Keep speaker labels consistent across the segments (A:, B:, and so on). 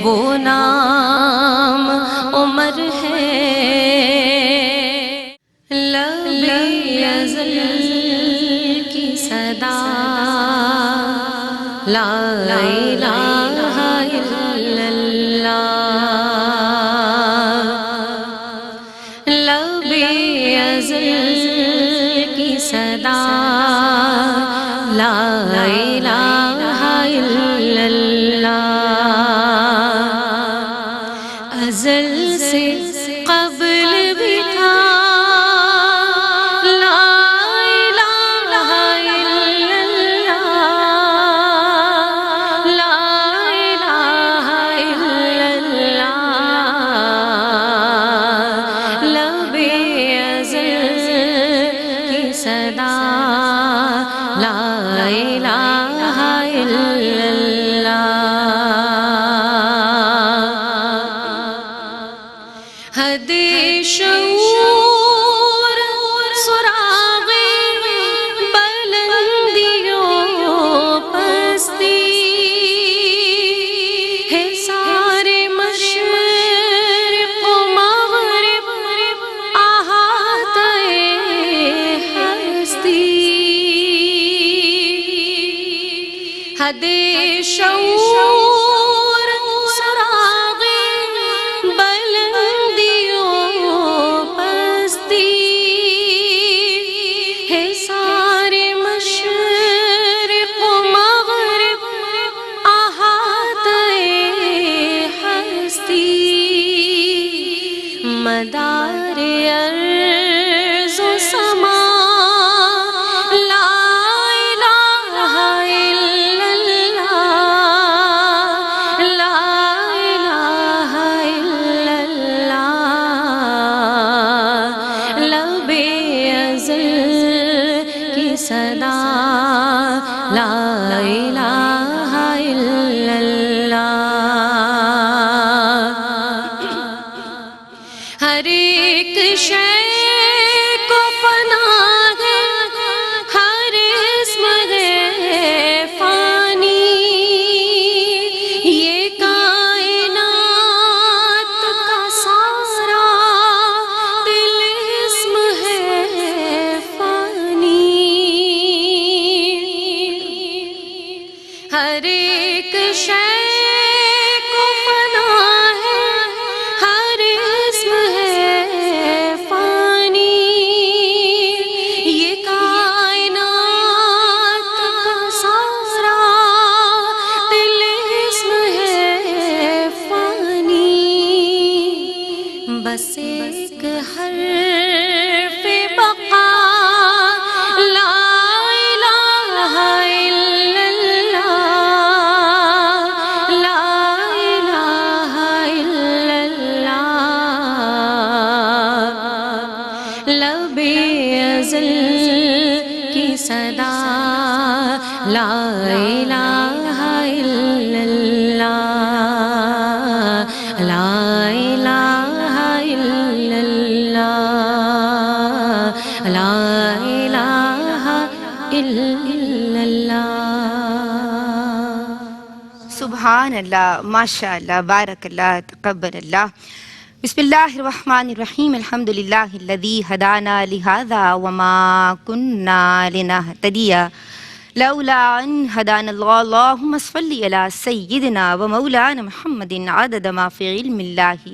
A: وہ نام عمر ہے، لبِ ازل کی صدا لا الہ الا اللہ، لبِ ازل کی صدا لا الہ الا اللہ، ازل سے قبل بھی تھا لا الہ الا اللہ، لا الہ الا اللہ، لبِ ازل کی صدا لا الہ الا اللہ، حد شعور سراغ بلندیوں پستی ہے، سارے مشرق و مغرب احاطہ ہستی، حد شعور سراغ بلندیوں پستی ہے، سارے مشرق و مغرب احاطہ ہستی، مدار ارض و سما لا الہ الا اللہ، لا الہ الا اللہ، لبِ ازل کی صدا لا الہ الا اللہ، ہر ایک شے کو فنا ہے، ہر اسم ہے فانی، یہ کائنات کا سارا طلسم ہے فانی، ہر ایک شے کو فنا ہے، ہر اسم ہے فانی، یہ کائنات کا سارا طلسم ہے فانی، بس ایک حرف بقا لا الہ الا اللہ، لا الہ الا اللہ، لبِ ازل کی صدا لا الہ الا اللہ، لا الہ الا اللہ، لا الہ الا اللہ۔
B: سبحان اللہ، ماشاء اللہ، بارک اللہ، تقبل اللہ۔ بسم اللہ الرحمن الرحیم، الحمدللہ الذی ہدانا لہذا وما کننا لنہتدی لولا ان ہدانا اللہ، اللہم صلی علی سیدنا و مولانا محمد عدد ما فی علم اللہ،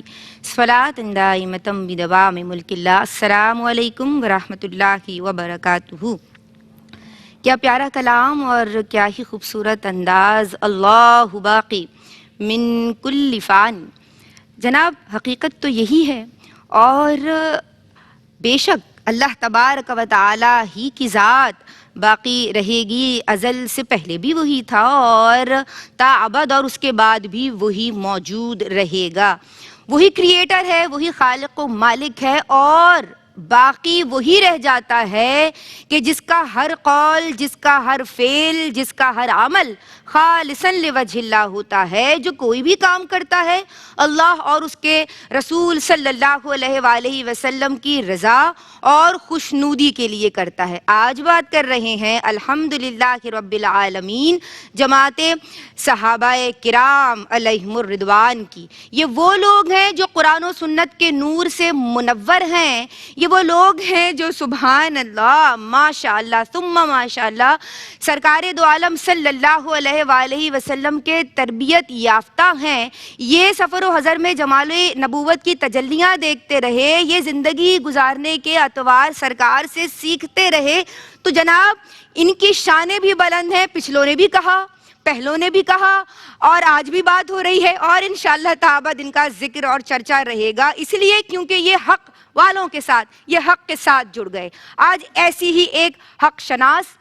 B: صلاۃ دائمۃ بدوام ملک اللہ۔ السلام علیکم ورحمۃ اللہ وبرکاتہ۔ کیا پیارا کلام اور کیا ہی خوبصورت انداز، اللہ باقی من کل فان۔ جناب حقیقت تو یہی ہے، اور بے شک اللہ تبارک و تعالی ہی کی ذات باقی رہے گی، ازل سے پہلے بھی وہی تھا اور تا ابد اور اس کے بعد بھی وہی موجود رہے گا۔ وہی کریٹر ہے، وہی خالق و مالک ہے، اور باقی وہی رہ جاتا ہے کہ جس کا ہر قول، جس کا ہر فعل، جس کا ہر عمل خالصاً لوجہ اللہ ہوتا ہے، جو کوئی بھی کام کرتا ہے اللہ اور اس کے رسول صلی اللہ علیہ وآلہ وسلم کی رضا اور خوشنودی کے لیے کرتا ہے۔ آج بات کر رہے ہیں الحمدللہ رب العالمین جماعت صحابہ کرام علیہم الرضوان کی۔ یہ وہ لوگ ہیں جو قرآن و سنت کے نور سے منور ہیں، یہ وہ لوگ ہیں جو سبحان اللہ ماشاءاللہ ثم ماشاءاللہ سرکار دو عالم صلی اللہ علیہ وآلہ وسلم کے تربیت یافتہ ہیں۔ یہ سفر و حضر میں جمال نبوت کی تجلیاں دیکھتے رہے، یہ زندگی گزارنے کے اطوار سرکار سے سیکھتے رہے، تو جناب ان کی شانیں بھی بلند ہیں۔ پچھلوں نے بھی کہا، پہلوں نے بھی کہا، اور آج بھی بات ہو رہی ہے، اور انشاءاللہ تعالی ان کا ذکر اور چرچا رہے گا، اس لیے کیونکہ یہ حق والوں کے ساتھ، یہ حق کے ساتھ جڑ گئے۔ آج ایسی ہی ایک حق شناس،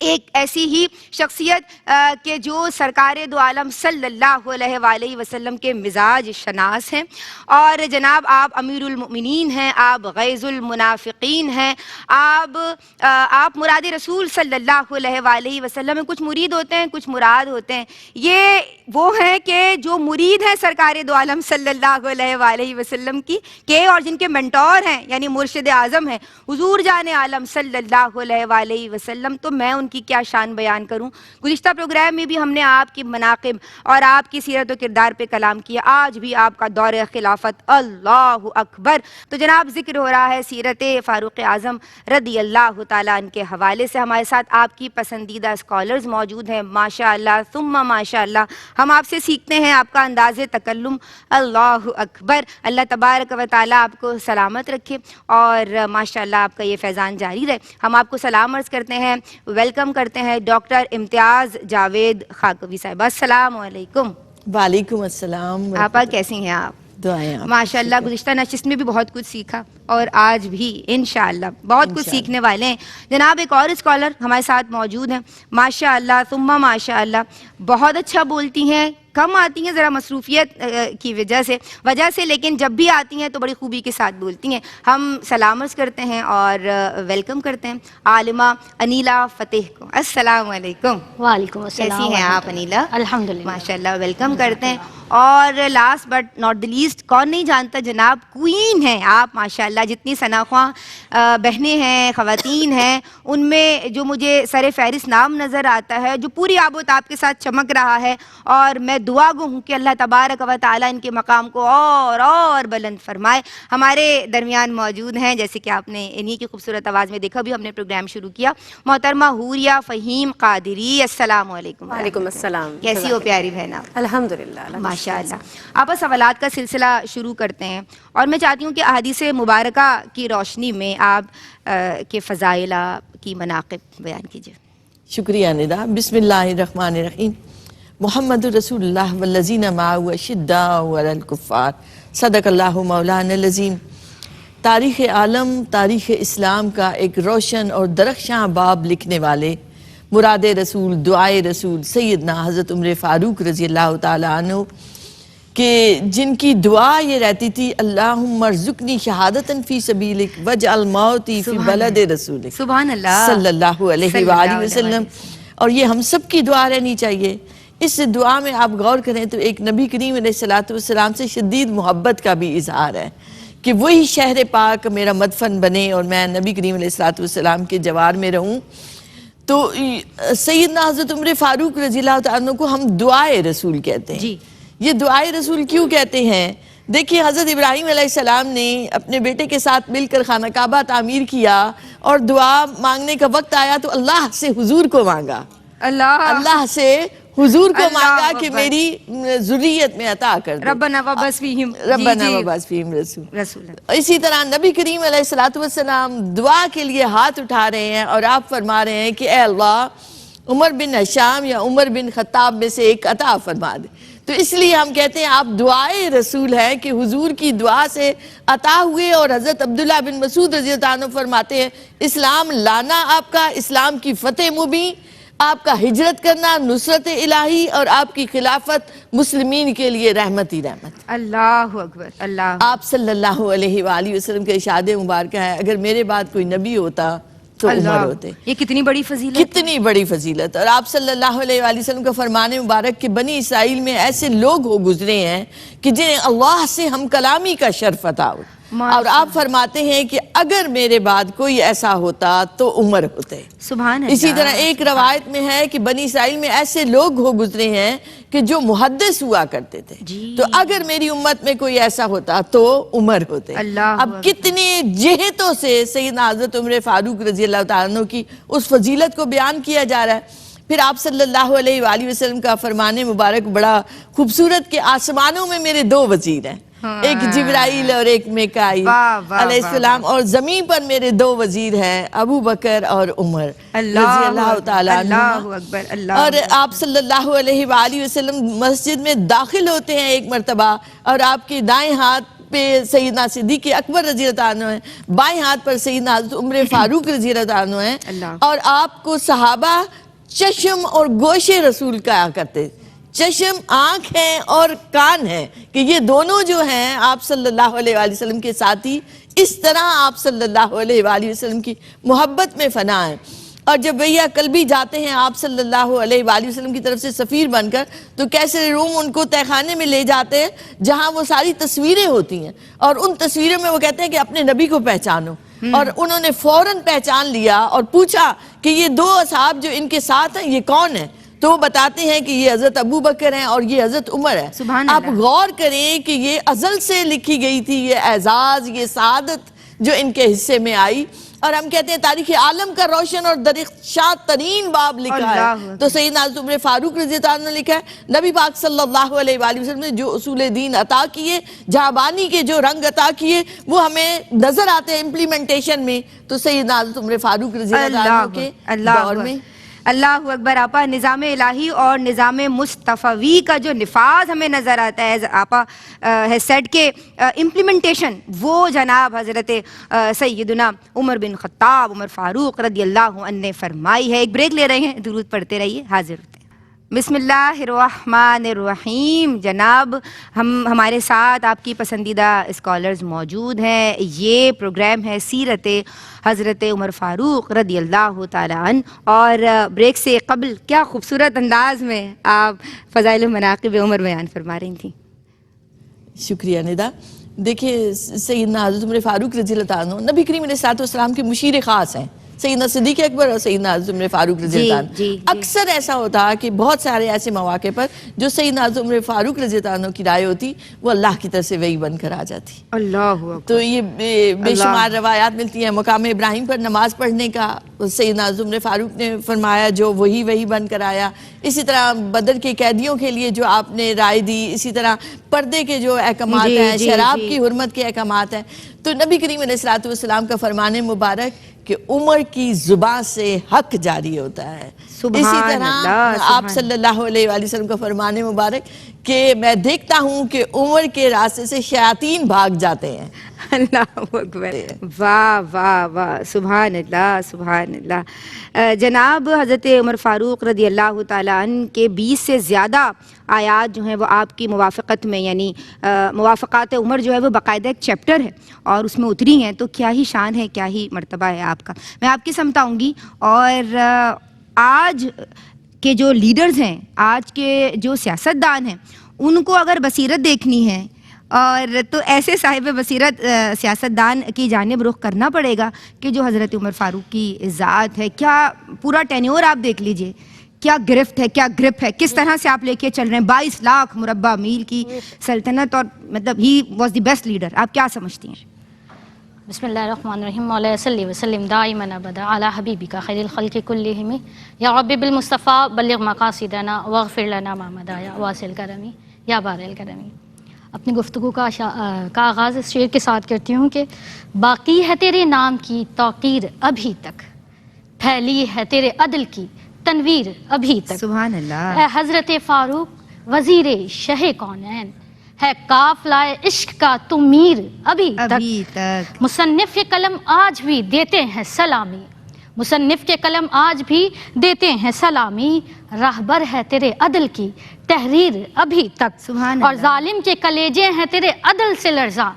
B: ایک ایسی ہی شخصیت کہ جو سرکار دو عالم صلی اللہ علیہ وآلہ وسلم کے مزاج شناس ہیں، اور جناب آپ امیر المؤمنین ہیں، آپ غیظ المنافقین ہیں، آپ مراد رسول صلی اللہ علیہ وآلہ وسلم ہیں۔ کچھ مرید ہوتے ہیں، کچھ مراد ہوتے ہیں۔ یہ وہ ہیں کہ جو مرید ہیں سرکار دو عالم صلی اللہ علیہ وآلہ وسلم کی کہ، اور جن کے منٹور ہیں یعنی مرشد اعظم ہیں حضور جان عالم صلی اللہ علیہ وآلہ وسلم، تو میں ان کی کیا شان بیان کروں۔ گزشتہ پروگرام میں بھی ہم نے آپ کی مناقب اور آپ کی سیرت و کردار پہ کلام کیا، آج بھی آپ کا دور خلافت اللہ اکبر۔ تو جناب ذکر ہو رہا ہے سیرت فاروق اعظم رضی اللہ تعالیٰ عنہ کے حوالے سے۔ ہمارے ساتھ آپ کی پسندیدہ اسکالرز موجود ہیں، ماشاءاللہ ثم ماشاءاللہ۔ ہم آپ سے سیکھتے ہیں آپ کا انداز تکلم، اللہ اکبر۔ اللہ تبارک و تعالیٰ آپ کو سلامت رکھے اور ماشاءاللہ آپ کا یہ فیضان جاری رہے۔ ہم آپ کو سلام عرض کرتے ہیں، ویلکم کرتے ہیں ڈاکٹر امتیاز جاوید خاکوی صاحبہ۔ السلام علیکم۔
C: وعلیکم السلام۔
B: آپا کیسی ہیں آپ؟
C: دعائیں آپ
B: ماشاءاللہ گزشتہ نشست میں بھی بہت کچھ سیکھا، اور آج بھی انشاءاللہ بہت کچھ سیکھنے والے ہیں۔ جناب ایک اور اسکالر ہمارے ساتھ موجود ہیں، ماشاءاللہ ثم ماشاءاللہ، بہت اچھا بولتی ہیں، کم آتی ہیں ذرا مصروفیت کی وجہ سے، لیکن جب بھی آتی ہیں تو بڑی خوبی کے ساتھ بولتی ہیں۔ ہم سلام عرض کرتے ہیں اور ویلکم کرتے ہیں عالمہ انیلا فتح کو۔ السلام علیکم۔
A: وعلیکم السلام۔
B: کیسی ہیں آپ انیلا؟
A: الحمدللہ
B: ماشاءاللہ ویلکم کرتے ہیں۔ اور last but not the least, کون نہیں جانتا جناب کوئین ہیں آپ ماشاءاللہ۔ جتنی ثناخواں بہنیں ہیں، خواتین ہیں، ان میں جو مجھے سر فہرست نام نظر آتا ہے، جو پوری آب و تاب کے ساتھ چمک رہا ہے، اور میں دعا گو ہوں کہ اللہ تبارک و تعالیٰ ان کے مقام کو اور بلند فرمائے، ہمارے درمیان موجود ہیں، جیسے کہ آپ نے انہی کی خوبصورت آواز میں دیکھا، بھی ہم نے پروگرام شروع کیا، محترمہ حوریہ فہیم قادری۔ السلام علیکم۔
D: وعلیکم السلام۔
B: کیسی ہو پیاری بہن آپ؟
D: الحمدللہ
B: ماشاءاللہ۔ آپ سوالات کا سلسلہ شروع کرتے ہیں، اور میں چاہتی ہوں کہ احادیث مبارکہ کی روشنی میں آپ کے فضائل کی مناقب بیان کیجیے۔
C: شکریہ ندا۔ بسم اللہ الرحمن الرحیم۔ محمد رسول اللہ والذین معہ اشداء علی الکفار، صدق اللہ مولانا العظیم۔ تاریخ عالم، تاریخ اسلام کا ایک روشن اور درخشاں باب لکھنے والے مراد رسول، دعائے رسول سیدنا حضرت عمر فاروق رضی اللہ تعالیٰ عنہ، کہ جن کی دعا یہ رہتی تھی اللہم ارزقنی شہادتاً فی سبیلک واجعل موتی فی بلد رسولک
B: سبحان اللہ
C: صلی اللہ علیہ وآلہ وسلم۔ اور یہ ہم سب کی دعا رہنی چاہیے۔ اس دعا میں آپ غور کریں تو ایک نبی کریم علیہ السلام سے شدید محبت کا بھی اظہار ہے کہ وہی شہر پاک میرا مدفن بنے اور میں نبی کریم علیہ السلام کے جوار میں رہوں۔ تو سیدنا حضرت عمر فاروق رضی اللہ تعالیٰ عنہ کو ہم دعائے رسول کہتے ہیں۔
B: جی
C: یہ دعائے رسول کیوں کہتے ہیں؟ دیکھیے حضرت ابراہیم علیہ السلام نے اپنے بیٹے کے ساتھ مل کر خانہ کعبہ تعمیر کیا، اور دعا مانگنے کا وقت آیا تو اللہ سے حضور کو مانگا، اللہ سے حضور کو مانگا کہ میری ذریت میں عطا کر دے،
B: ربنا وبعث فیہم
C: ربنا وبعث فیہم
B: رسول۔
C: اسی طرح نبی کریم علیہ السلام دعا کے لیے ہاتھ اٹھا رہے ہیں، اور آپ فرما رہے ہیں کہ اے اللہ عمر بن ہشام یا عمر بن خطاب میں سے ایک عطا فرما دے۔ تو اس لیے ہم کہتے ہیں آپ دعائے رسول ہیں کہ حضور کی دعا سے عطا ہوئے۔ اور حضرت عبداللہ بن مسعود رضی اللہ عنہ فرماتے ہیں اسلام لانا آپ کا، اسلام کی فتح مبین، آپ کا ہجرت کرنا نصرت الہی اور آپ کی خلافت مسلمین کے لیے رحمت ہی رحمت.
B: اللہ اکبر. اللہ.
C: آپ صلی اللہ علیہ وآلہ وسلم کے ارشاد مبارکہ ہے اگر میرے بعد کوئی نبی ہوتا تو عمر ہوتے.
B: یہ کتنی بڑی فضیلت.
C: کتنی بڑی فضیلت. اور آپ صلی اللہ علیہ وآلہ وسلم کا فرمان مبارک کہ بنی اسرائیل میں ایسے لوگ ہو گزرے ہیں کہ جنہیں اللہ سے ہم کلامی کا شرف عطا ہو. اور آپ فرماتے ہیں کہ اگر میرے بعد کوئی ایسا ہوتا تو عمر ہوتے.
B: سبحان اللہ.
C: اسی طرح ایک روایت میں ہے کہ بنی اسرائیل میں ایسے لوگ ہو گزرے ہیں کہ جو محدث ہوا کرتے تھے. تو اگر میری امت میں کوئی ایسا ہوتا تو عمر ہوتے. اب کتنی جہتوں سے سیدنا حضرت عمر فاروق رضی اللہ تعالیٰ عنہ کی اس فضیلت کو بیان کیا جا رہا ہے. پھر آپ صلی اللہ علیہ وآلہ وسلم کا فرمان مبارک بڑا خوبصورت کہ آسمانوں میں میرے دو وزیر ہیں, ایک جبرائیل اور ایک میکائیل علیہ السلام, اور زمین پر میرے دو وزیر ہیں ابو بکر اور عمر رضی اللہ تعالیٰ عنہ. اور آپ صلی اللہ علیہ وآلہ وسلم مسجد میں داخل ہوتے ہیں ایک مرتبہ اور آپ کے دائیں ہاتھ پہ سیدنا صدیق اکبر رضی اللہ عنہ ہیں, بائیں ہاتھ پر سیدنا حضرت عمر فاروق رضی اللہ عنہ ہیں, اور آپ کو صحابہ چشم اور گوشے رسول کہا کرتے. چشم آنکھ ہیں اور کان ہیں کہ یہ دونوں جو ہیں آپ صلی اللہ علیہ وآلہ وسلم کے ساتھی, اس طرح آپ صلی اللہ علیہ وآلہ وسلم کی محبت میں فنا ہیں. اور جب بھیا قلبی جاتے ہیں آپ صلی اللہ علیہ وآلہ وسلم کی طرف سے سفیر بن کر تو کیسر روم ان کو تہخانے میں لے جاتے ہیں جہاں وہ ساری تصویریں ہوتی ہیں, اور ان تصویروں میں وہ کہتے ہیں کہ اپنے نبی کو پہچانو. اور انہوں نے فوراً پہچان لیا اور پوچھا کہ یہ دو اصحاب جو ان کے ساتھ ہیں یہ کون ہیں؟ تو وہ بتاتے ہیں کہ یہ حضرت ابو بکر ہیں اور یہ حضرت عمر ہے. آپ غور کریں کہ یہ ازل سے لکھی گئی تھی یہ اعزاز, یہ سعادت جو ان کے حصے میں آئی. اور ہم کہتے ہیں تاریخ عالم کا روشن اور درخشاں ترین باب لکھا ہے تو سیدنا حضرت عمر فاروق رضی اللہ عنہ نے لکھا ہے نبی پاک صلی اللہ علیہ وآلہ وسلم نے جو اصول دین عطا کیے, جہابانی کے جو رنگ عطا کیے وہ ہمیں نظر آتے ہیں امپلیمنٹیشن میں تو سیدنا حضرت عمر فاروق رضی اللہ عنہ کے دور میں.
B: اللہ اکبر. آپا نظام الہی اور نظام مصطفی کا جو نفاذ ہمیں نظر آتا ہے آپا ہے سیٹ کے امپلیمنٹیشن وہ جناب حضرت سیدنا عمر بن خطاب عمر فاروق رضی اللہ عنہ نے فرمائی ہے. ایک بریک لے رہے ہیں, درود پڑھتے رہیے, حاضر ہوتے ہیں. بسم اللہ الرحمن الرحیم. جناب ہمارے ساتھ آپ کی پسندیدہ اسکالرز موجود ہیں. یہ پروگرام ہے سیرت حضرت عمر فاروق رضی اللہ تعالیٰ عنہ, اور بریک سے قبل کیا خوبصورت انداز میں آپ فضائل مناقب عمر بیان فرما رہی تھیں.
C: شکریہ ندا. دیکھیے سیدنا حضرت عمر فاروق رضی اللہ عنہ نبی کریم علیہ السلام کے مشیر خاص ہیں, سیدنا صدیق اکبر اور سیدنا حضرت عمر فاروق رضی اللہ عنہ. اکثر ایسا ہوتا کہ بہت سارے ایسے مواقع پر جو سیدنا حضرت عمر فاروق رضی اللہ عنہ کی رائے ہوتی وہ اللہ کی طرف سے وحی بن کر آ جاتی. تو یہ بے شمار روایات ملتی ہیں. مقام ابراہیم پر نماز پڑھنے کا سیدنا حضرت عمر فاروق نے فرمایا جو وہی بن کر آیا. اسی طرح بدر کے قیدیوں کے لیے جو آپ نے رائے دی, اسی طرح پردے کے جو احکامات ہیں, شراب کی حرمت کے احکامات ہیں. تو نبی کریم علیہ السلام کا فرمان مبارک کہ عمر کی زبان سے حق جاری ہوتا ہے. اسی طرح آپ صلی اللہ علیہ وآلہ وسلم کا فرمان مبارک کہ میں دیکھتا ہوں کہ عمر کے راستے سے شیاطین بھاگ جاتے ہیں.
B: اللہ اکبر. واہ واہ واہ, سبحان اللہ سبحان اللہ. جناب حضرت عمر فاروق رضی اللہ تعالیٰ عنہ کے 20 سے زیادہ آیات جو ہیں وہ آپ کی موافقت میں, یعنی موافقات عمر جو ہے وہ باقاعدہ ایک چیپٹر ہے اور اس میں اتری ہیں. تو کیا ہی شان ہے, کیا ہی مرتبہ ہے آپ کا. میں آپ کی سمت آؤں گی. اور آج کے جو لیڈرز ہیں, آج کے جو سیاستدان ہیں, ان کو اگر بصیرت دیکھنی ہے اور تو ایسے صاحب بصیرت سیاستدان کی جانب رخ کرنا پڑے گا کہ جو حضرت عمر فاروق کی ذات ہے. کیا پورا ٹینیور آپ دیکھ لیجئے, کیا گرفت ہے, کیا گرپ ہے, کس طرح سے آپ لے کے چل رہے ہیں. 22 لاکھ مربع میل کی سلطنت, اور مطلب he was the best leader. آپ کیا سمجھتی ہیں؟
A: بسم اللہ الرحمن الرحیم. مولانا صلی وسلم دائما ابدا علی حبیبک خیر الخلق کلہم یا رب بالمصطفیٰ بلغ مقاصدنا واغفر لنا ما مضی واصل کرمی یا بار الکرمی. اپنی گفتگو کا آغاز اس شعر کے ساتھ کرتی ہوں کہ باقی ہے تیرے نام کی توقیر ابھی تک, پھیلی ہے تیرے عدل کی تنویر ابھی تک.
B: سبحان اللہ.
A: اے حضرت فاروق وزیر شہ کونین, ہے قافلہ عشق کا تم میر ابھی تک. مصنف قلم آج بھی دیتے ہیں سلامی, مصنف کے قلم آج بھی دیتے ہیں سلامی، راہبر ہے تیرے عدل کی تحریر ابھی تک،
B: سبحان
A: اور
B: اللہ۔
A: ظالم کے کلیجے ہیں تیرے عدل سے لرزاں،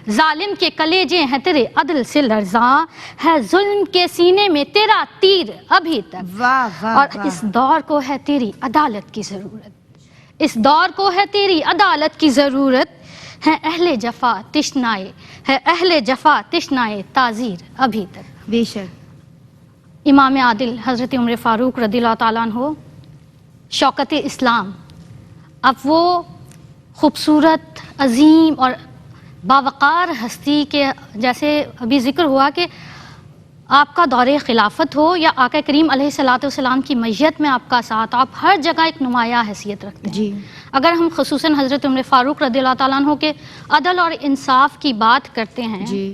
A: ظالم کے کلیجے ہیں تیرے عدل سے لرزاں، ہے ظلم کے سینے میں تیرا تیر ابھی تک،
B: واہ واہ
A: اور
B: واہ۔
A: اس دور کو ہے تیری عدالت کی ضرورت، اس دور کو ہے تیری عدالت کی ضرورت، ہے اہل جفا تشنائے، ہے اہل جفا تشنائے تعزیر ابھی تک۔
B: بے شک۔
A: امام عادل حضرت عمر فاروق رضی اللہ تعالیٰ عنہ شوکت اسلام، اب وہ خوبصورت، عظیم اور باوقار ہستی کے جیسے ابھی ذکر ہوا کہ آپ کا دور خلافت ہو یا آقا کریم علیہ الصلوۃ والسلام کی میت میں آپ کا ساتھ، آپ ہر جگہ ایک نمایاں حیثیت رکھتے ہیں۔
B: جی۔
A: اگر ہم خصوصاً حضرت عمر فاروق رضی اللہ تعالیٰ عنہ کے عدل اور انصاف کی بات کرتے ہیں
B: جی۔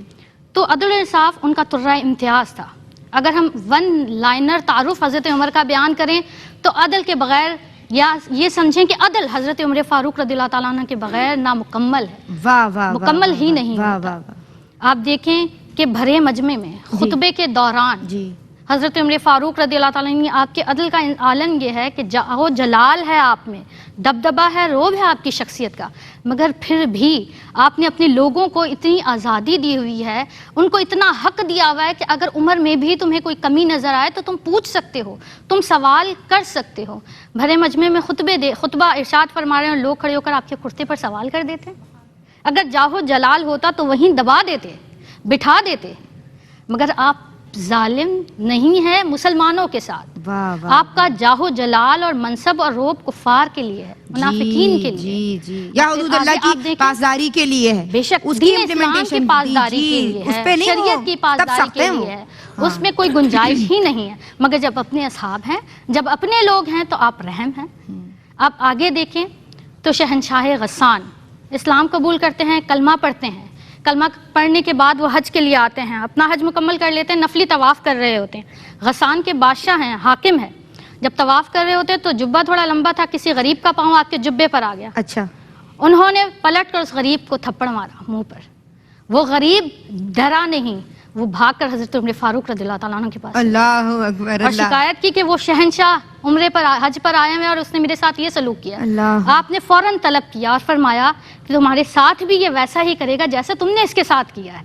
A: تو عدل و انصاف ان کا ترہ امتیاز تھا۔ اگر ہم ون لائنر تعارف حضرت عمر کا بیان کریں تو عدل کے بغیر، یا یہ سمجھیں کہ عدل حضرت عمر فاروق رضی اللہ تعالیٰ عنہ کے بغیر نامکمل ہے،
B: واہ واہ،
A: مکمل ہی نہیں
B: واہ
A: ہوتا۔
B: واہ واہ۔
A: آپ دیکھیں کہ بھرے مجمع میں خطبے کے دوران
B: جی۔
A: حضرت عمر فاروق رضی اللہ تعالیٰ عنہ، آپ کے عدل کا عالم یہ ہے کہ جاہ و جلال ہے آپ میں، دبدبہ ہے، روب ہے آپ کی شخصیت کا، مگر پھر بھی آپ نے اپنے لوگوں کو اتنی آزادی دی ہوئی ہے، ان کو اتنا حق دیا ہوا ہے کہ اگر عمر میں بھی تمہیں کوئی کمی نظر آئے تو تم پوچھ سکتے ہو، تم سوال کر سکتے ہو۔ بھرے مجمع میں خطبہ ارشاد فرما رہے ہیں اور لوگ کھڑے ہو کر آپ کے کرتے پر سوال کر دیتے ہیں۔ اگر جاہ و جلال ہوتا تو وہیں دبا دیتے، بٹھا دیتے، مگر آپ ظالم نہیں ہے مسلمانوں کے ساتھ۔
B: واہ واہ۔
A: آپ کا جاہ و جلال اور منصب اور روب کفار کے لیے ہے، منافقین کے لیے۔
B: جی جی، یا حدود
A: آگے
B: اللہ
A: آپ
B: کی
A: دیکھیں،
B: پاسداری کے لیے ہے،
A: بے شک
B: اس کی
A: دین اسلام کی
B: implementation،
A: پاسداری
B: جی،
A: کے لیے
B: اس
A: ہے،
B: پہ نہیں وہ
A: شریعت کی
B: تب
A: پاسداری
B: سخت
A: کے
B: ہے
A: لیے
B: وہ۔
A: ہے، اس میں کوئی گنجائش ہی نہیں ہے، مگر جب اپنے اصحاب ہیں، جب اپنے لوگ ہیں تو آپ رحم ہیں۔ آپ آگے دیکھیں تو شہنشاہ غسان اسلام قبول کرتے ہیں، کلمہ پڑھتے ہیں، کلمہ پڑھنے کے بعد وہ حج کے لیے آتے ہیں، اپنا حج مکمل کر لیتے ہیں، نفلی طواف کر رہے ہوتے ہیں، غسان کے بادشاہ ہیں، حاکم ہیں، جب طواف کر رہے ہوتے ہیں تو جبہ تھوڑا لمبا تھا، کسی غریب کا پاؤں آپ کے جبے پر آ گیا،
B: اچھا۔
A: انہوں نے پلٹ کر اس غریب کو تھپڑ مارا منہ پر، وہ غریب ڈرا نہیں، وہ بھاگ کر حضرت عمر فاروق رضی اللہ تعالیٰ عنہ کے پاس
B: اللہ اکبر،
A: اور
B: اللہ۔
A: شکایت کی کہ وہ شہنشاہ عمرے پر حج پر آئے ہیں اور اس نے میرے ساتھ یہ سلوک کیا۔
B: اللہ۔
A: آپ نے فوراً طلب کیا اور فرمایا کہ تمہارے ساتھ بھی یہ ویسا ہی کرے گا جیسا تم نے اس کے ساتھ کیا ہے۔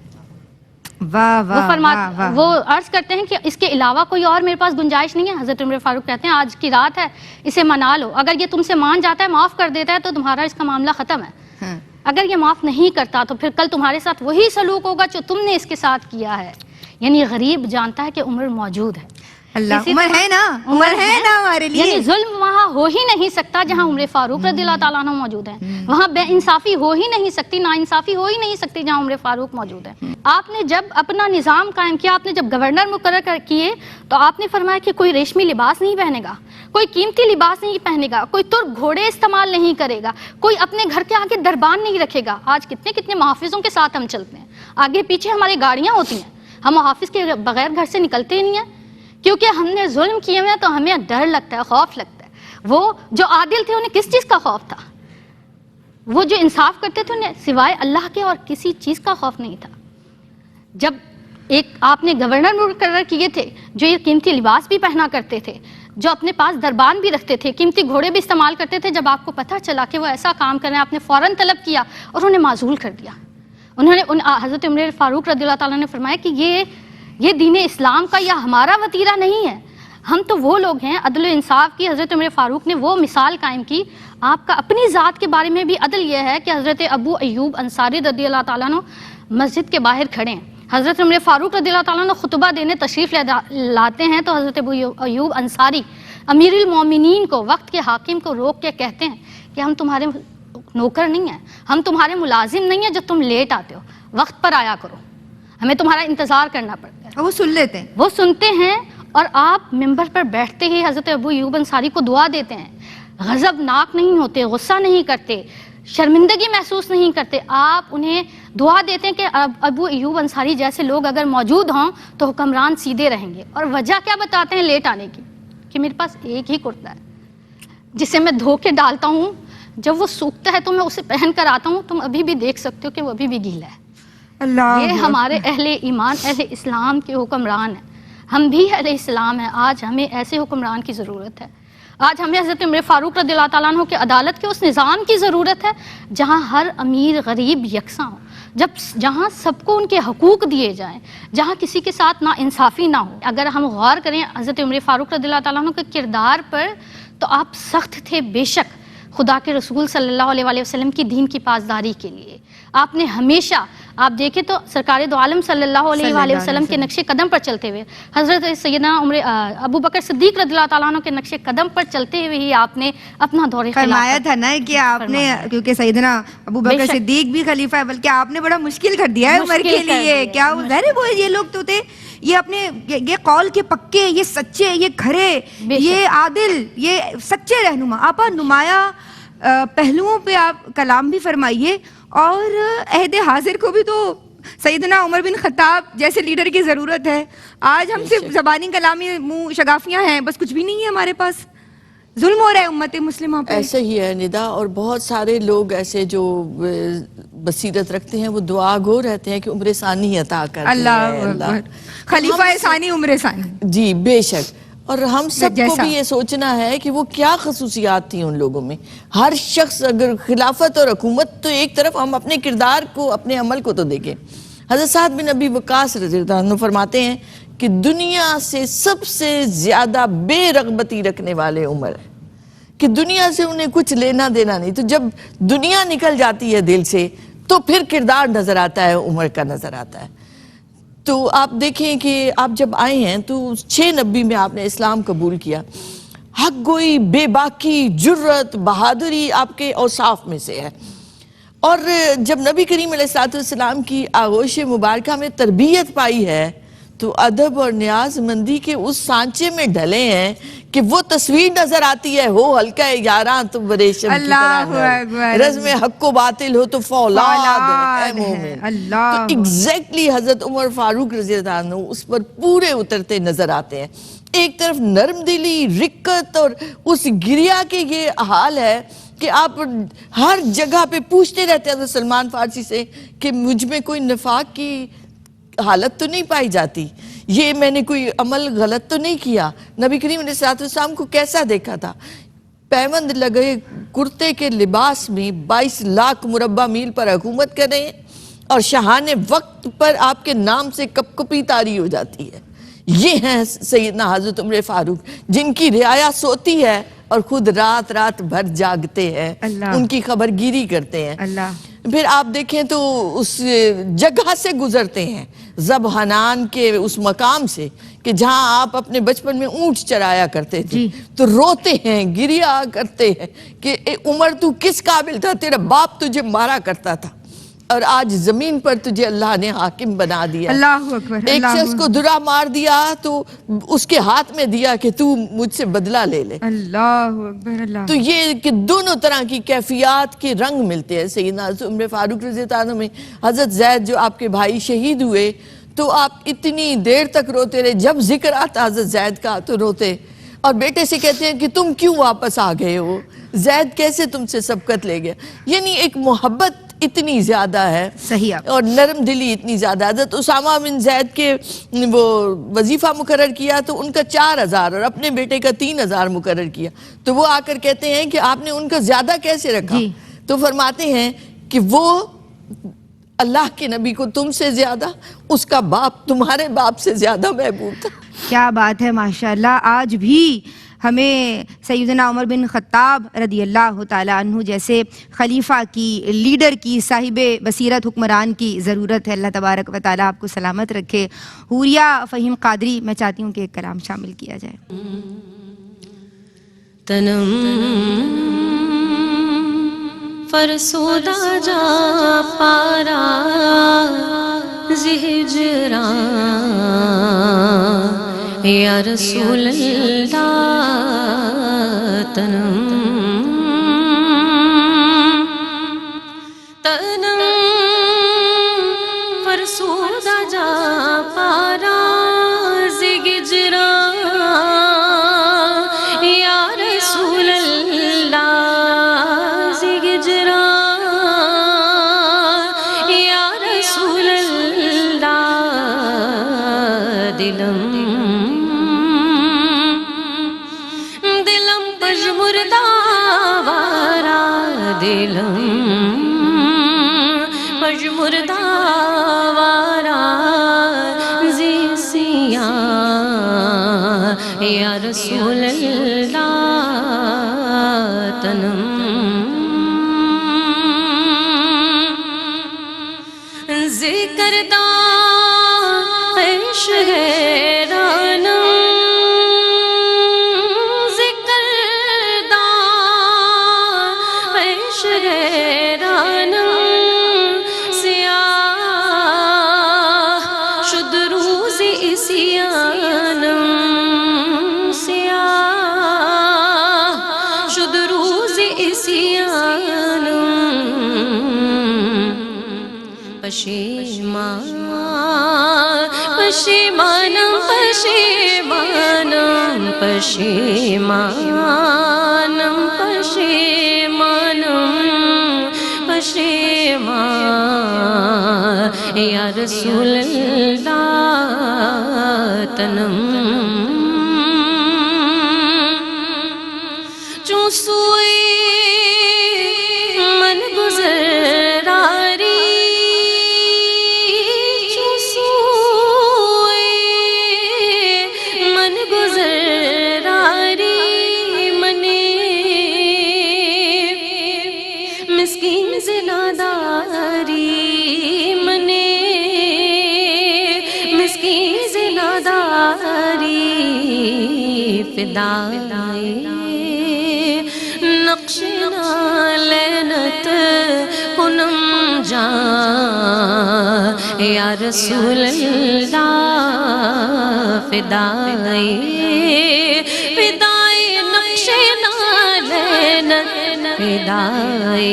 B: واہ
A: وہ
B: واہ
A: فرماتے
B: واہ
A: وہ عرض کرتے ہیں کہ اس کے علاوہ کوئی اور میرے پاس گنجائش نہیں ہے۔ حضرت عمر فاروق کہتے ہیں آج کی رات ہے، اسے منا لو، اگر یہ تم سے مان جاتا ہے، معاف کر دیتا ہے تو تمہارا اس کا معاملہ ختم ہے،
B: ہاں۔
A: اگر یہ معاف نہیں کرتا تو پھر کل تمہارے ساتھ وہی سلوک ہوگا جو تم نے اس کے ساتھ کیا ہے۔ یعنی غریب جانتا ہے کہ عمر موجود ہے،
B: اللہ،
A: اسی
B: عمر
A: طرح
B: ہے نا، عمر ہے نا ہمارے لیے۔
A: یعنی ظلم وہاں ہو ہی نہیں سکتا جہاں عمر فاروق رضی اللہ تعالیٰ عنہ موجود ہیں، وہاں بے انصافی ہو ہی نہیں سکتی، نا انصافی ہو ہی نہیں سکتی جہاں عمر فاروق موجود ہے۔ آپ نے جب اپنا نظام قائم کیا، آپ نے جب گورنر مقرر کیے تو آپ نے فرمایا کہ کوئی ریشمی لباس نہیں پہنے گا، کوئی قیمتی لباس نہیں پہنے گا، کوئی ترک گھوڑے استعمال نہیں کرے گا، کوئی اپنے گھر کے آگے دربان نہیں رکھے گا۔ آج کتنے کتنے محافظوں کے ساتھ ہم چلتے ہیں، آگے پیچھے ہماری گاڑیاں ہوتی ہیں، ہم محافظ کے بغیر گھر سے نکلتے ہی نہیں ہیں، کیونکہ ہم نے ظلم کیے ہوئے ہیں تو ہمیں ڈر لگتا ہے، خوف لگتا ہے۔ وہ جو عادل تھے انہیں کس چیز کا خوف تھا؟ وہ جو انصاف کرتے تھے انہیں سوائے اللہ کے اور کسی چیز کا خوف نہیں تھا۔ جب ایک آپ نے گورنر مقرر کیے تھے جو یہ قیمتی لباس بھی پہنا کرتے تھے، جو اپنے پاس دربان بھی رکھتے تھے، قیمتی گھوڑے بھی استعمال کرتے تھے، جب آپ کو پتہ چلا کہ وہ ایسا کام کر رہے ہیں آپ نے فوراً طلب کیا اور انہیں معزول کر دیا۔ انہوں نے حضرت عمر فاروق رضی اللہ تعالیٰ نے فرمایا کہ یہ دین اسلام کا یا ہمارا وتیرہ نہیں ہے، ہم تو وہ لوگ ہیں۔ عدل و انصاف کی حضرت عمر فاروق نے وہ مثال قائم کی۔ آپ کا اپنی ذات کے بارے میں بھی عدل یہ ہے کہ حضرت ابو ایوب انصاری رضی اللہ تعالیٰ عنہ مسجد کے باہر کھڑے ہیں، حضرت عمر فاروق رضی اللہ تعالیٰ عنہ خطبہ دینے تشریف لاتے ہیں تو حضرت ابو ایوب انصاری امیر المومنین کو، وقت کے حاکم کو روک کے کہتے ہیں کہ ہم تمہارے نوکر نہیں ہیں، ہم تمہارے ملازم نہیں ہیں جو تم لیٹ آتے ہو، وقت پر آیا کرو، ہمیں تمہارا انتظار کرنا پڑتا ہے۔
B: وہ سن لیتے ہیں،
A: وہ سنتے ہیں اور آپ ممبر پر بیٹھتے ہی حضرت ابو ایوب انصاری کو دعا دیتے ہیں، غضبناک نہیں ہوتے، غصہ نہیں کرتے، شرمندگی محسوس نہیں کرتے، آپ انہیں دعا دیتے ہیں کہ ابو ایوب انصاری جیسے لوگ اگر موجود ہوں تو حکمران سیدھے رہیں گے۔ اور وجہ کیا بتاتے ہیں لیٹ آنے کی؟ کہ میرے پاس ایک ہی کرتا ہے جسے میں دھو کے ڈالتا ہوں، جب وہ سوکھتا ہے تو میں اسے پہن کر آتا ہوں، تم ابھی بھی دیکھ سکتے ہو کہ وہ ابھی بھی گیلا ہے۔
B: اللہ
A: یہ ہمارے اہل ایمان، اہل اسلام کے حکمران ہیں۔ ہم بھی علیہ السلام ہیں. آج ہمیں ایسے حکمران کی ضرورت ہے. آج ہمیں حضرت عمر فاروق رضی اللہ تعالیٰ عنہ کے عدالت کے اس نظام کی ضرورت ہے جہاں ہر امیر غریب یکساں ہو, جہاں سب کو ان کے حقوق دیے جائیں, جہاں کسی کے ساتھ نا انصافی نہ ہو. اگر ہم غور کریں حضرت عمر فاروق رضی اللہ تعالیٰ عنہ کے کردار پر, تو آپ سخت تھے بے شک خدا کے رسول صلی اللہ علیہ وآلہ وسلم کی دین کی پاسداری کے لیے. آپ نے ہمیشہ, آپ دیکھیں تو سرکار دو عالم صلی اللہ علیہ وآلہ وسلم کے نقش قدم پر چلتے ہوئے, حضرت سیدنا ابو بکر صدیق رضی اللہ تعالیٰ عنہ کے نقش قدم پر چلتے ہوئے ہی آپ نے اپنا دور
B: فرمایا تھا نا کہ آپ نے, کیونکہ سیدنا ابو بکر صدیق بھی خلیفہ ہے, بلکہ آپ نے بڑا مشکل کر دیا ہے عمر کے لیے. کیا ظاہر وہ یہ لوگ تو تھے, یہ اپنے یہ قول کے پکے, یہ سچے, یہ کھرے, یہ عادل, یہ سچے رہنما. آپ نمایاں پہلوؤں پہ آپ کلام بھی فرمائیے, اور عہد حاضر کو بھی تو سیدنا عمر بن خطاب جیسے لیڈر کی ضرورت ہے. آج ہم صرف زبانی کلامی منہ شگافیاں ہیں, بس کچھ بھی نہیں ہے ہمارے پاس. ظلم ہو رہا ہے امت مسلمہ پہ.
C: ایسا ہی ہے ندا, اور بہت سارے لوگ ایسے جو بصیرت رکھتے ہیں وہ دعا گو رہتے ہیں کہ عمر ثانی عطا کر دے.
B: اللہ خلیفہ ثانی عمر ثانی.
C: جی بے شک. اور ہم سب کو بھی یہ سوچنا ہے کہ وہ کیا خصوصیات تھیں ان لوگوں میں. ہر شخص اگر خلافت اور حکومت, تو ایک طرف ہم اپنے کردار کو, اپنے عمل کو تو دیکھیں. حضرت سعد بن ابی وقاص رضی اللہ عنہ فرماتے ہیں کہ دنیا سے سب سے زیادہ بے رغبتی رکھنے والے عمر, کہ دنیا سے انہیں کچھ لینا دینا نہیں. تو جب دنیا نکل جاتی ہے دل سے, تو پھر کردار نظر آتا ہے, عمر کا نظر آتا ہے. تو آپ دیکھیں کہ آپ جب آئے ہیں تو 690 میں آپ نے اسلام قبول کیا. حق گوئی, بے باکی, جرت, بہادری آپ کے اوصاف میں سے ہے. اور جب نبی کریم علیہ السلام کی آغوش مبارکہ میں تربیت پائی ہے, تو ادب اور نیاز مندی کے اس سانچے میں ڈھلے ہیں کہ وہ تصویر نظر آتی ہے, ہو ہلکا یاراں تو بریشم کی طرح, رزم حق و باطل ہو تو فولاد ہے مومن. تو ایگزیکٹلی حضرت عمر فاروق رضی اللہ عنہ اس پر پورے اترتے نظر آتے ہیں. ایک طرف نرم دلی, رقت, اور اس گریا کے یہ حال ہے کہ آپ ہر جگہ پہ پوچھتے رہتے ہیں حضرت سلمان فارسی سے کہ مجھ میں کوئی نفاق کی حالت تو نہیں پائی جاتی, یہ میں نے کوئی عمل غلط تو نہیں کیا. نبی کریم علیہ السلام کو کیسا دیکھا تھا, پیوند لگے کرتے کے لباس میں 22 لاکھ مربع میل پر حکومت کر رہے ہیں, اور شاہان وقت پر آپ کے نام سے کپ کپی طاری ہو جاتی ہے. یہ ہیں سیدنا حضرت عمر فاروق, جن کی رعایا سوتی ہے اور خود رات رات بھر جاگتے ہیں, ان کی خبر گیری کرتے ہیں. پھر آپ دیکھیں تو اس جگہ سے گزرتے ہیں, ذبحنان کے اس مقام سے کہ جہاں آپ اپنے بچپن میں اونٹ چرایا کرتے تھے, تو روتے ہیں, گریا کرتے ہیں کہ اے عمر تو کس قابل تھا, تیرا باپ تجھے مارا کرتا تھا, اور آج زمین پر تجھے اللہ نے حاکم بنا دیا.
B: اللہ اکبر.
C: ایک شخص کو درا مار دیا تو اس کے ہاتھ میں دیا کہ تو مجھ سے بدلہ لے لے.
B: اللہ اکبر. اللہ.
C: تو یہ کہ دونوں طرح کی کیفیات کے رنگ ملتے ہیں سیدنا عمر فاروق رضی اللہ عنہ میں. حضرت زید جو آپ کے بھائی شہید ہوئے, تو آپ اتنی دیر تک روتے رہے, جب ذکر آتا حضرت زید کا تو روتے, اور بیٹے سے کہتے ہیں کہ تم کیوں واپس آ گئے ہو, زید کیسے تم سے سبقت لے گیا. یعنی ایک محبت اتنی زیادہ ہے,
B: صحیح,
C: اور نرم دلی اتنی زیادہ. حضرت اسامہ بن زید کے وہ وظیفہ مقرر کیا تو ان کا 4000 اور اپنے بیٹے کا 3000 مقرر کیا. تو وہ آ کر کہتے ہیں کہ آپ نے ان کا زیادہ کیسے رکھا؟ تو فرماتے ہیں کہ وہ اللہ کے نبی کو تم سے زیادہ, اس کا باپ تمہارے باپ سے زیادہ محبوب تھا.
B: کیا بات ہے, ماشاءاللہ. آج بھی ہمیں سیدنا عمر بن خطاب رضی اللہ تعالیٰ عنہ جیسے خلیفہ کی, لیڈر کی, صاحب بصیرت حکمران کی ضرورت ہے. اللہ تبارک و تعالیٰ آپ کو سلامت رکھے. حوریہ فہیم قادری, میں چاہتی ہوں کہ ایک کلام شامل کیا جائے.
D: تنم فرسودہ جا پارا زہجران یا رسول اللہ, تنم فرسودہ جا پارا زہجران یا رسول اللہ, زہجران یا رسول اللہ, دلم مرداوارا دلم پج مرداوارا زیسیاں یا رسول اللہ تنم ذکر دا عشق حیرانم ذکر دا عشق حیرانم سیاہ شد روز اسیانم سیاہ شد روز اسیانم پشیمان پشیمانم پشیمانم پشیمانم پشیمانم پشیمان یا رسول اللہ تنم چون سوئی من گزراری مسکین زناداری منے مسکین زناداری فدائے نقش نالینت کنم جان یا رسول اللہ فدائے فدائے نقش نالینت فدائے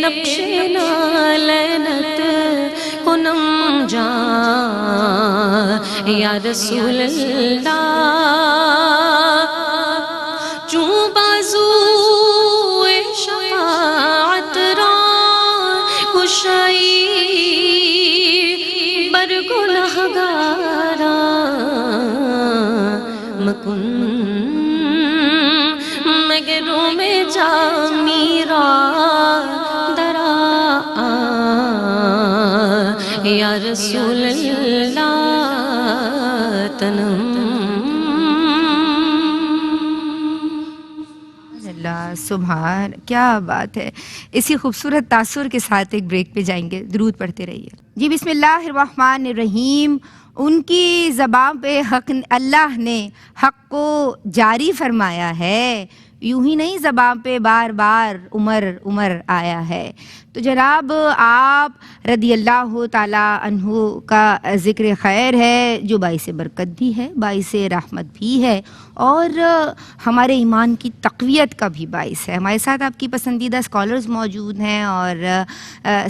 D: نقش نالینت کنم جان یا رسول اللہ چون بازو شفاعت را کشائی بر گنہگارا مکن مگروں میں جا میرا درا یا رسول اللہ تنم
B: اللہ سبحان، کیا بات ہے. اسی خوبصورت تاثر کے ساتھ ایک بریک پہ جائیں گے. درود پڑھتے رہیے. جی بسم اللہ الرحمن الرحیم. ان کی زبان پہ حق اللہ نے حق کو جاری فرمایا ہے، یوں ہی نہیں زبان پہ بار بار عمر عمر آیا ہے. تو جناب آپ رضی اللہ تعالیٰ عنہ کا ذکر خیر ہے جو باعث برکت بھی ہے، باعث رحمت بھی ہے، اور ہمارے ایمان کی تقویت کا بھی باعث ہے. ہمارے ساتھ آپ کی پسندیدہ اسکالرز موجود ہیں اور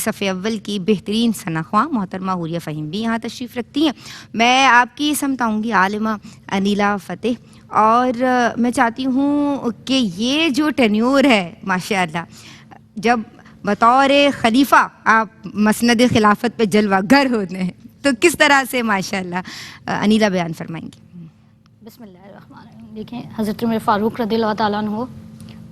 B: صف اول کی بہترین ثناخواں محترمہ حوریہ فہیم بھی یہاں تشریف رکھتی ہیں. میں آپ کی سمت آؤں گی عالمہ انیلا فتح، اور میں چاہتی ہوں کہ یہ جو ٹینیور ہے ماشاءاللہ، جب بطور خلیفہ آپ مسند خلافت پہ جلوہ گر ہوتے ہیں تو کس طرح سے ماشاءاللہ انیلا بیان فرمائیں گی.
A: بسم اللہ الرحمن الرحیم. دیکھیں حضرت عمر فاروق رضی اللہ تعالیٰ عنہ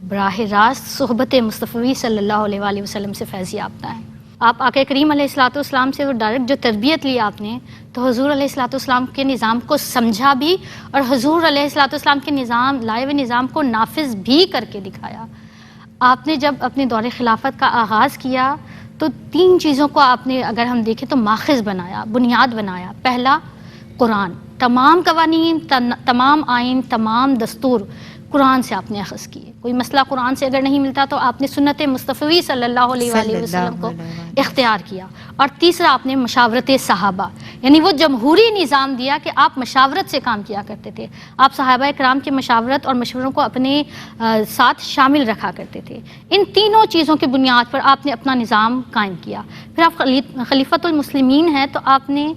A: براہ راست صحبت مصطفی صلی اللہ علیہ وآلہ وسلم سے فیض یافتہ ہیں. آپ آقا کریم علیہ الصلوۃ والسلام سے وہ ڈائریکٹ جو تربیت لی آپ نے، تو حضور علیہ الصلوۃ والسلام کے نظام کو سمجھا بھی اور حضور علیہ الصلوۃ والسلام کے نظام لائے ہوئے نظام کو نافذ بھی کر کے دکھایا. آپ نے جب اپنے دور خلافت کا آغاز کیا تو 3 چیزوں کو آپ نے اگر ہم دیکھیں تو ماخذ بنایا، بنیاد بنایا. پہلا قرآن، تمام قوانین، تمام آئین، تمام دستور قرآن سے آپ نے اخذ کیے. کوئی مسئلہ قرآن سے اگر نہیں ملتا تو آپ نے سنت مصطفی صلی اللہ علیہ وآلہ وسلم کو اختیار کیا. اور تیسرا آپ نے مشاورت صحابہ، یعنی وہ جمہوری نظام دیا کہ آپ مشاورت سے کام کیا کرتے تھے. آپ صحابہ کرام کے مشاورت اور مشوروں کو اپنے ساتھ شامل رکھا کرتے تھے. ان تینوں چیزوں کی بنیاد پر آپ نے اپنا نظام قائم کیا. پھر آپ خلیفۃ المسلمین ہیں تو آپ نے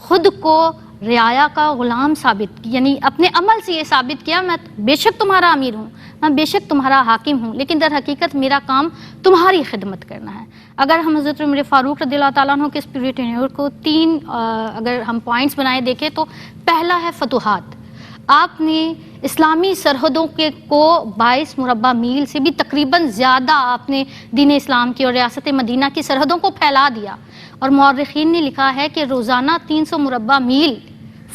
A: خود کو رعایا کا غلام ثابت، یعنی اپنے عمل سے یہ ثابت کیا میں بے شک تمہارا امیر ہوں، میں بے شک تمہارا حاکم ہوں، لیکن در حقیقت میرا کام تمہاری خدمت کرنا ہے. اگر ہم حضرت عمر فاروق رضی اللہ تعالیٰ عنہ کے اس پیریڈ ٹینیور کو 3 اگر ہم پوائنٹس بنائے دیکھیں تو پہلا ہے فتوحات. آپ نے اسلامی سرحدوں کو 22 مربع میل سے بھی تقریباً زیادہ آپ نے دین اسلام کی اور ریاست مدینہ کی سرحدوں کو پھیلا دیا، اور مورخین نے لکھا ہے کہ روزانہ 300 مربع میل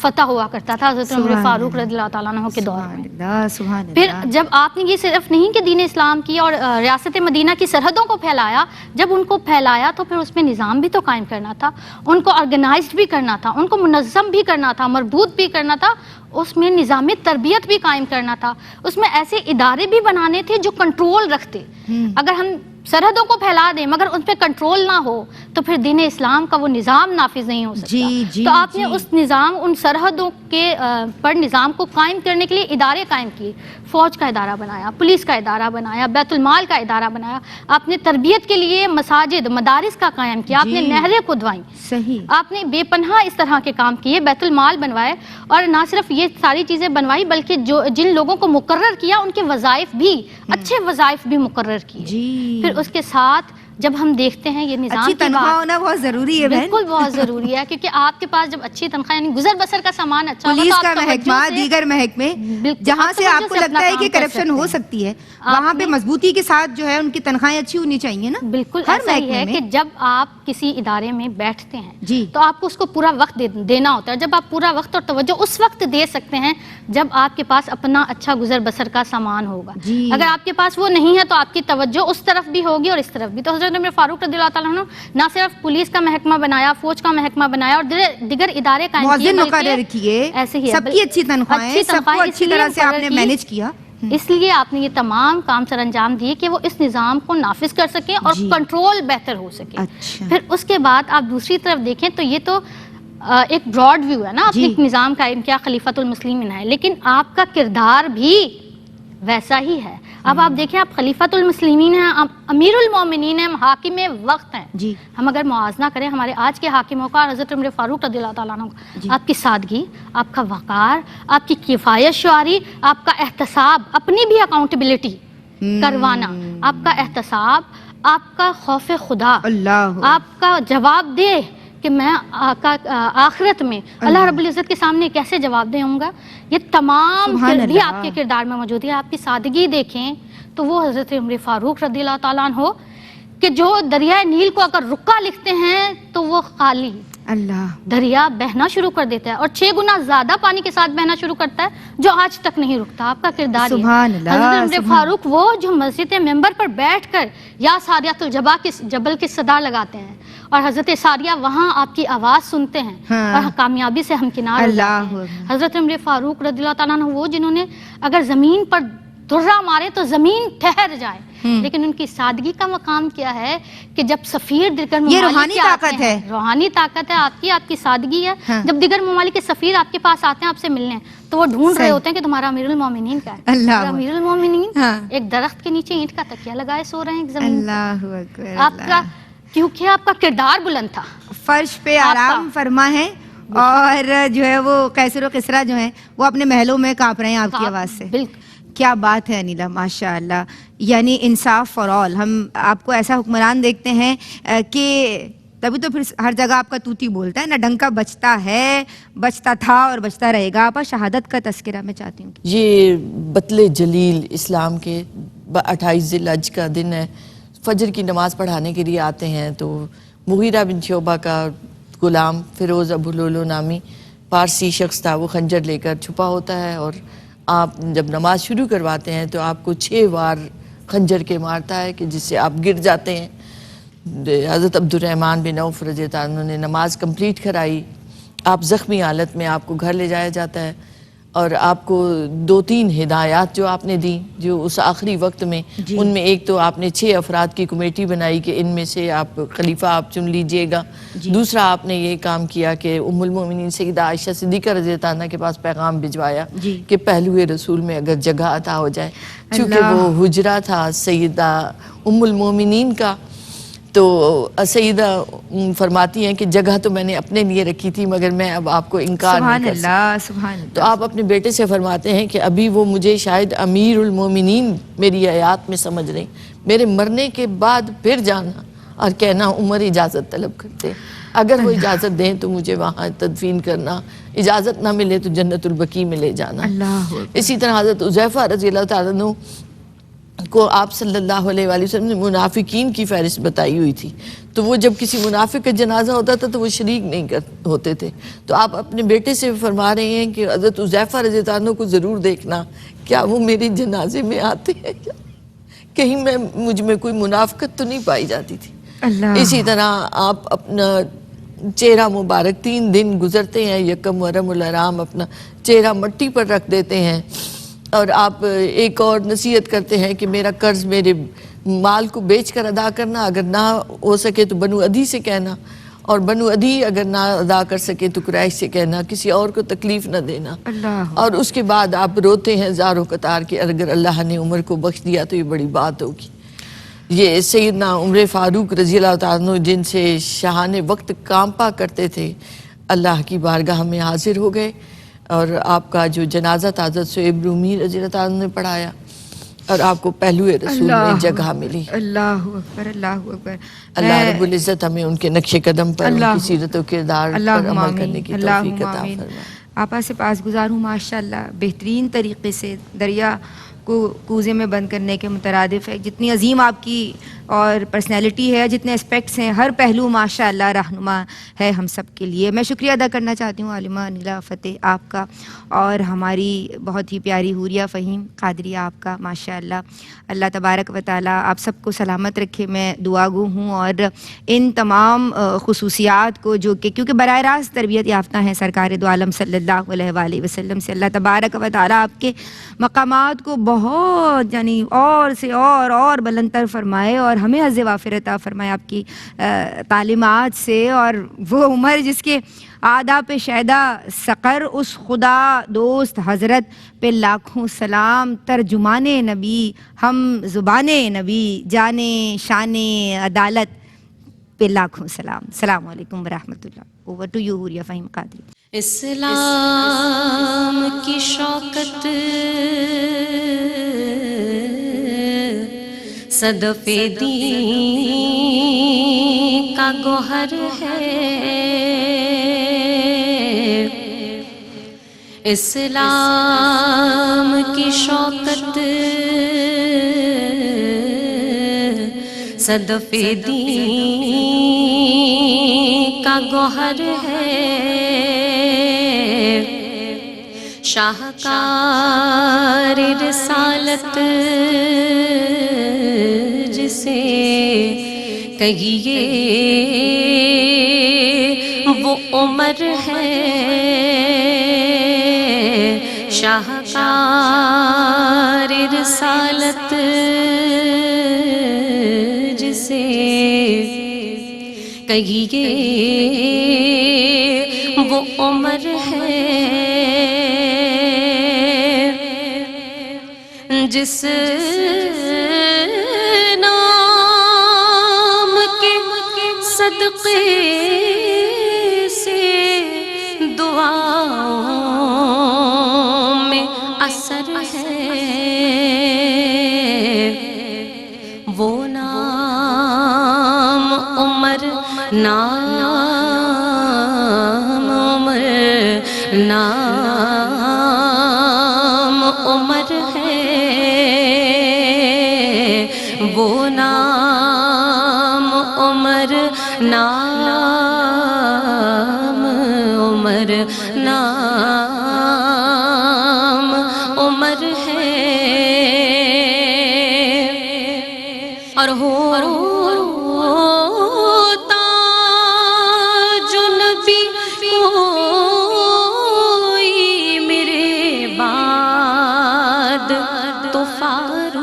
A: فتح ہوا کرتا تھا حضرت عمر فاروق رضی اللہ تعالیٰ عنہ کے دور میں۔ پھر جب آپ نے یہ صرف نہیں کہ دین اسلام کی اور ریاست مدینہ کی سرحدوں کو پھیلایا، جب ان کو پھیلایا تو پھر اس میں نظام بھی تو قائم کرنا تھا، ان کو آرگنائزڈ بھی کرنا تھا، ان کو منظم بھی کرنا تھا، مربوط بھی کرنا تھا، اس میں نظام تربیت بھی قائم کرنا تھا، اس میں ایسے ادارے بھی بنانے تھے جو کنٹرول رکھتے۔ اگر ہم سرحدوں کو پھیلا دیں مگر ان پہ کنٹرول نہ ہو تو پھر دین اسلام کا وہ نظام نافذ نہیں ہو سکتا۔ تو آپ نے اس نظام، ان سرحدوں کے پر نظام کو قائم کرنے کے لیے ادارے قائم کیے، فوج کا ادارہ بنایا، پولیس کا ادارہ بنایا، بیت المال کا ادارہ بنایا، آپ نے تربیت کے لیے مساجد، مدارس کا قائم کیا، آپ نے نہریں کھدوائیں، آپ نے بے پناہ اس طرح کے کام کیے، بیت المال بنوائے، اور نہ صرف یہ ساری چیزیں بنوائی بلکہ جن لوگوں کو مقرر کیا ان کے وظائف بھی، اچھے وظائف بھی مقرر کیے۔ پھر اس کے ساتھ جب ہم دیکھتے ہیں یہ نظام
B: اچھی تنخواہ ہونا بہت ضروری ہے،
A: بالکل بہت ضروری ہے، کیونکہ آپ کے پاس جب اچھی تنخواہ یعنی گزر بسر کا سامان اچھا ہوگا،
B: پولیس کا محکمہ، دیگر محکمے جہاں سے آپ کو لگتا ہے کہ کرپشن ہو سکتی ہے وہاں پہ مضبوطی کے ساتھ جو ہے ان کی تنخواہیں اچھی ہونی چاہیے نا۔
A: بالکل ایسا ہی ہے کہ جب آپ کسی ادارے میں بیٹھتے ہیں تو آپ کو اس کو پورا وقت دینا ہوتا ہے، جب آپ پورا وقت اور توجہ اس وقت دے سکتے ہیں جب آپ کے پاس اپنا اچھا گزر بسر کا سامان ہوگا۔ اگر آپ کے پاس وہ نہیں ہے تو آپ کی توجہ اس طرف بھی ہوگی اور اس طرف بھی۔ تو حضرت عمر فاروق رضی اللہ تعالیٰ عنہ نہ صرف پولیس کا محکمہ بنایا، فوج کا محکمہ بنایا اور دیگر ادارے قائم کیے،
B: مؤذن مقرر کیے،
A: ایسے ہی
B: سب کی اچھی تنخواہیں، سب کو اچھی طرح سے آپ نے مینج کیا،
A: اس لیے آپ نے یہ تمام کام سر انجام دیے کہ وہ اس نظام کو نافذ کر سکیں اور کنٹرول بہتر ہو سکے۔ پھر اس کے بعد آپ دوسری طرف دیکھیں تو یہ تو ایک براڈ ویو ہے نا، آپ نے نظام قائم کیا، خلیفۃ المسلمین ہے، لیکن آپ کا کردار بھی ویسا ہی ہے۔ اب آپ دیکھیں، آپ خلیفۃ المسلمین ہیں، آپ امیر المومنین ہیں، حاکم وقت ہیں۔ ہم اگر موازنہ کریں ہمارے آج کے حاکموں کا، حضرت عمر فاروق رضی اللہ تعالیٰ عنہ کا، آپ کی سادگی، آپ کا وقار، آپ کی کفایت شعاری، آپ کا احتساب، اپنی بھی اکاؤنٹیبلٹی کروانا، آپ کا احتساب، آپ کا خوف خدا، آپ کا جواب دہ کہ میں آخرت میں اللہ رب العزت کے سامنے کیسے جواب دے ہوں گا، یہ تمام بھی آپ کے کردار میں موجود ہے۔ آپ کی سادگی دیکھیں تو وہ حضرت عمر فاروق رضی اللہ تعالیٰ عنہ کہ جو دریائے نیل کو اگر رکا لکھتے ہیں تو وہ خالی دریا بہنا شروع کر دیتا ہے اور 6 گنا زیادہ پانی کے ساتھ بہنا شروع کرتا ہے جو آج تک نہیں رکتا۔ آپ کا کردار یہ حضرت عمر فاروق وہ جو مسجد ممبر پر بیٹھ کر یا ساریۃ الجبل کی صدا لگاتے ہیں اور حضرت ساریہ وہاں آپ کی آواز سنتے ہیں اور کامیابی سے ہمکنار ہو جاتے ہیں۔ حضرت عمر فاروق رضی اللہ تعالیٰ عنہ وہ جنہوں نے اگر زمین پر درہ مارے تو زمین ٹھہر جائے، لیکن ان کی سادگی کا مقام کیا ہے کہ جب سفیر دیگر ممالک کے آتے ہیں، روحانی طاقت ہے آپ کی سادگی ہے، جب دیگر ممالک کے سفیر آپ کے پاس آتے ہیں آپ سے ملنے تو وہ ڈھونڈ رہے ہوتے ہیں کہ تمہارا امیر المومنین کا ہے۔ امیر المومنین ایک درخت کے نیچے اینٹ کا تکیہ لگائے سو رہے ہیں زمین پر، آپ کا کیونکہ آپ کا کردار بلند تھا،
B: فرش پہ آرام فرما ہے، اور جو ہے وہ قیصر و کسریٰ جو ہیں وہ اپنے محلوں میں کانپ رہے ہیں آپ کی آواز سے۔ کیا بات ہے انیلا، ماشاء اللہ، یعنی انصاف فار آل۔ ہم آپ کو ایسا حکمران دیکھتے ہیں کہ تبھی تو پھر ہر جگہ آپ کا توتی بولتا ہے، نہ ڈنکا بچتا ہے، بچتا تھا اور بچتا رہے گا۔ آپ شہادت کا تذکرہ میں چاہتی ہوں۔
C: یہ بطل جلیل اسلام کے 28 ذی الحج کا دن ہے، فجر کی نماز پڑھانے کے لیے آتے ہیں تو مغیرہ بن شعبہ کا غلام فیروز ابو لولو نامی پارسی شخص تھا، وہ خنجر لے کر چھپا ہوتا ہے اور آپ جب نماز شروع کرواتے ہیں تو آپ کو 6 وار خنجر کے مارتا ہے کہ جس سے آپ گر جاتے ہیں۔ حضرت عبد الرحمن بن عوف رضی اللہ عنہ نے نماز کمپلیٹ کرائی، آپ زخمی حالت میں آپ کو گھر لے جایا جاتا ہے اور آپ کو 2-3 ہدایات جو آپ نے دی جو اس آخری وقت میں، ان میں ایک تو آپ نے 6 افراد کی کمیٹی بنائی کہ ان میں سے آپ خلیفہ آپ چن لیجئے گا۔ دوسرا آپ نے یہ کام کیا کہ ام المومنین سیدہ عائشہ صدیقہ رضی اللہ عنہا کے پاس پیغام بھجوایا کہ پہلو رسول میں اگر جگہ عطا ہو جائے، چونکہ وہ حجرہ تھا سیدہ ام المومنین کا، تو سیدہ فرماتی ہیں کہ جگہ تو میں نے اپنے لیے رکھی تھی مگر میں اب آپ کو انکار نہیں کر سکتی۔
B: سبحان اللہ۔
C: تو آپ اپنے بیٹے سے فرماتے ہیں کہ ابھی وہ مجھے شاید امیر المومنین میری حیات میں سمجھ رہی، میرے مرنے کے بعد پھر جانا اور کہنا عمر اجازت طلب کرتے ہیں، اگر وہ اجازت دیں تو مجھے وہاں تدفین کرنا، اجازت نہ ملے تو جنت البقیع میں لے جانا۔
B: اللہ
C: اسی طرح حضرت حذیفہ رضی اللہ تعالیٰ عنہ کو آپ صلی اللہ علیہ وآلہ وسلم نے منافقین کی فہرست بتائی ہوئی تھی، تو وہ جب کسی منافق کا جنازہ ہوتا تھا تو وہ شریک نہیں ہوتے تھے، تو آپ اپنے بیٹے سے فرما رہے ہیں کہ حضرت حذیفہ رضی اللہ عنہ کو ضرور دیکھنا کیا وہ میرے جنازے میں آتے ہیں، کیا کہیں مجھ میں کوئی منافقت تو نہیں پائی جاتی تھی۔
B: اللہ
C: اسی طرح آپ اپنا چہرہ مبارک 3 دن گزرتے ہیں، یکم محرم الحرام اپنا چہرہ مٹی پر رکھ دیتے ہیں، اور آپ ایک اور نصیحت کرتے ہیں کہ میرا قرض میرے مال کو بیچ کر ادا کرنا، اگر نہ ہو سکے تو بنو عدی سے کہنا، اور بنو عدی اگر نہ ادا کر سکے تو قریش سے کہنا، کسی اور کو تکلیف نہ دینا۔
B: اللہ
C: اور اس کے بعد آپ روتے ہیں زاروں قطار کہ اگر اللہ نے عمر کو بخش دیا تو یہ بڑی بات ہوگی۔ یہ سیدنا عمر فاروق رضی اللہ تعالیٰ عنہ جن سے شاہان وقت کانپا کرتے تھے، اللہ کی بارگاہ میں حاضر ہو گئے، اور آپ کا جو جنازہ تھا حضرت صہیب رومی رضی اللہ تعالیٰ عنہ نے پڑھایا، اور آپ کو پہلو رسول میں جگہ ملی۔
B: اللہ اکبر، اللہ اکبر۔
C: اللہ رب العزت ہمیں ان کے نقش قدم پر، ان کی سیرت و کردار پر عمل کرنے کی توفیق عطا فرمائے۔
B: آپا سے پاس گزار ہوں، ماشاءاللہ بہترین طریقے سے دریا کو کوزے میں بند کرنے کے مترادف ہے۔ جتنی عظیم آپ کی اور پرسنالٹی ہے، جتنے اسپیکٹس ہیں، ہر پہلو ماشاءاللہ رہنما ہے ہم سب کے لیے۔ میں شکریہ ادا کرنا چاہتی ہوں عالمہ انیلا فتح آپ کا، اور ہماری بہت ہی پیاری حوریہ فہیم قادری آپ کا، ماشاءاللہ۔ اللہ تبارک و تعالیٰ آپ سب کو سلامت رکھے۔ میں دعا گو ہوں، اور ان تمام خصوصیات کو جو کہ کیونکہ براہ راست تربیت یافتہ ہیں سرکار دو عالم صلی اللہ علیہ وآلہ وسلم سے، اللہ تبارک و تعالیٰ آپ کے مقامات کو بہت یعنی اور سے اور بلندتر فرمائے، اور ہمیں حظ وافر عطا فرمائے آپ کی تعلیمات سے۔ اور وہ عمر جس کے آداب پہ شیدہ سقر، اس خدا دوست حضرت پہ لاکھوں سلام، ترجمان نبی، ہم زبان نبی، جانے شان عدالت پہ لاکھوں سلام۔ السلام علیکم ورحمۃ اللہ۔ Over to you Huriya Fahim Qadri.
D: اسلام کی شوکت صدف دین کا گوہر ہے، اسلام کی شوکت صدف دین کا گوہر ہے، شاہکار رسالت جسے کہیے وہ عمر ہے، شاہکار رسالت جسے کہیے وہ عمر ہے، جس نام کے صدقے سے دعاؤں میں اثر ہے، وہ نام عمر، نام عمر، نام عمر ہے، وہ نام عمر، نام عمر، نام عمر ہے، اور ہوتا جو نبی کوئی میرے بعد تو فاروق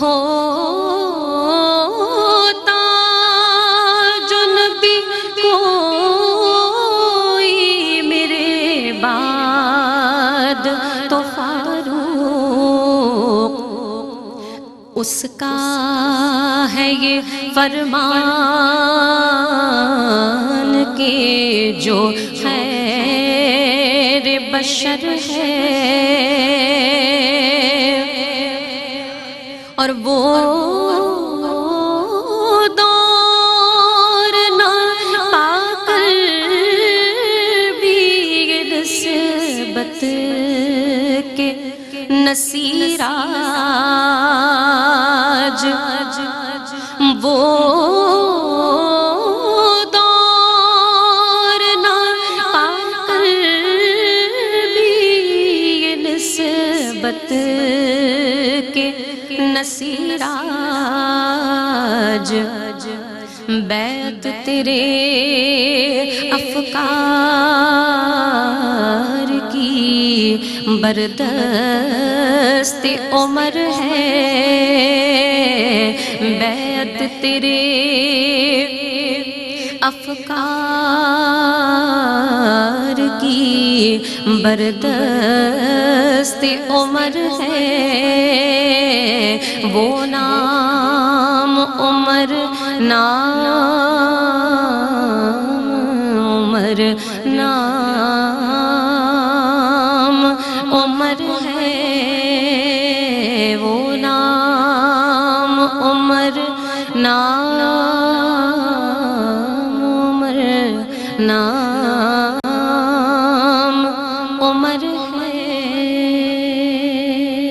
D: ہوتا، جو نبی کوئی میرے بعد تو فاروق، اس کا ہے یہ فرمان کہ جو خیر بشر ہے اور وہ دور نہ پا کر بھی یہ نسبت کے نصیر آج وہ دور نہ پا کر بھی یہ نسبت کے نصیر آج بیعت تیرے افکار کی بردست عمر ہے بیعت تیرے افکار کی بردست عمر ہے وہ نام عمر نام عمر ہے وہ نام عمر نام